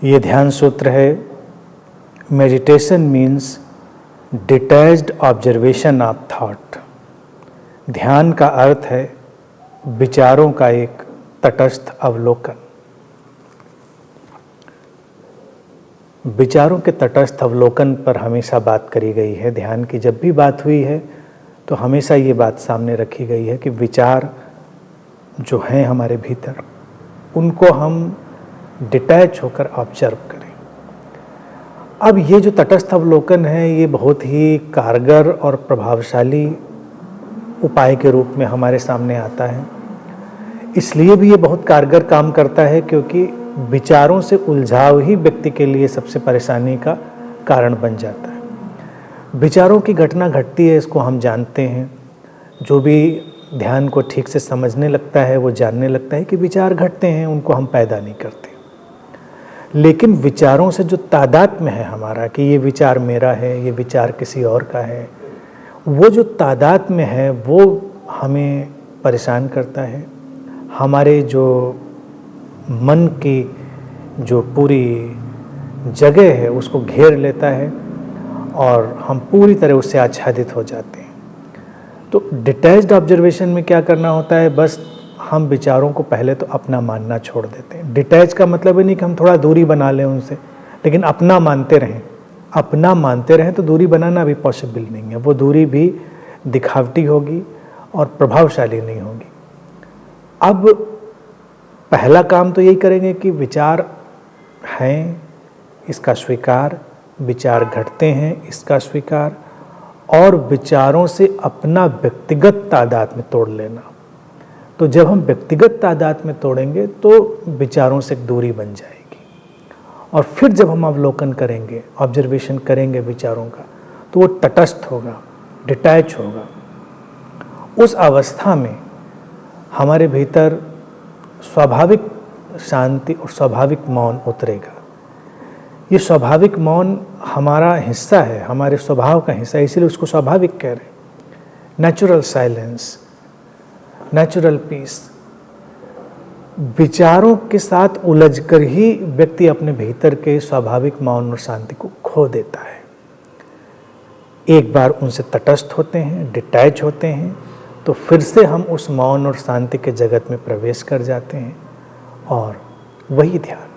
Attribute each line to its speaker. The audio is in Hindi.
Speaker 1: ये ध्यान सूत्र है, meditation means detached observation of thought. ध्यान का अर्थ है विचारों का एक तटस्थ अवलोकन। विचारों के तटस्थ अवलोकन पर हमेशा बात करी गई है। ध्यान की जब भी बात हुई है तो हमेशा ये बात सामने रखी गई है कि विचार जो हैं हमारे भीतर, उनको हम डिटैच होकर ऑब्जर्व करें। अब ये जो तटस्थ अवलोकन है, ये बहुत ही कारगर और प्रभावशाली उपाय के रूप में हमारे सामने आता है। इसलिए भी ये बहुत कारगर काम करता है क्योंकि विचारों से उलझाव ही व्यक्ति के लिए सबसे परेशानी का कारण बन जाता है। विचारों की घटना घटती है, इसको हम जानते हैं। जो भी ध्यान को ठीक से समझने लगता है वो जानने लगता है कि विचार घटते हैं, उनको हम पैदा नहीं करते। लेकिन विचारों से जो तादात्म्य है हमारा कि ये विचार मेरा है, ये विचार किसी और का है, वो जो तादात्म्य है वो हमें परेशान करता है। हमारे जो मन की जो पूरी जगह है उसको घेर लेता है और हम पूरी तरह उससे आच्छादित हो जाते हैं। तो डिटैच्ड ऑब्जर्वेशन में क्या करना होता है, बस हम विचारों को पहले तो अपना मानना छोड़ देते हैं। डिटैच का मतलब ही नहीं कि हम थोड़ा दूरी बना लें उनसे, लेकिन अपना मानते रहें। अपना मानते रहें तो दूरी बनाना भी पॉसिबल नहीं है। वो दूरी भी दिखावटी होगी और प्रभावशाली नहीं होगी। अब पहला काम तो यही करेंगे कि विचार हैं, इसका स्वीकार, विचार घटते हैं, इसका स्वीकार, और विचारों से अपना व्यक्तिगत तादात्म्य तोड़ लेना। तो जब हम व्यक्तिगत तादात्म्य तोड़ेंगे तो विचारों से एक दूरी बन जाएगी। और फिर जब हम अवलोकन करेंगे, ऑब्जर्वेशन करेंगे विचारों का, तो वो तटस्थ होगा, डिटैच होगा। उस अवस्था में हमारे भीतर स्वाभाविक शांति और स्वाभाविक मौन उतरेगा। ये स्वाभाविक मौन हमारा हिस्सा है, हमारे स्वभाव का हिस्सा है, इसीलिए उसको स्वाभाविक कह रहे हैं। Natural silence, natural peace. विचारों के साथ उलझकर ही व्यक्ति अपने भीतर के स्वाभाविक मौन और शांति को खो देता है। एक बार उनसे तटस्थ होते हैं, डिटैच होते हैं, तो फिर से हम उस मौन और शांति के जगत में प्रवेश कर जाते हैं, और वही ध्यान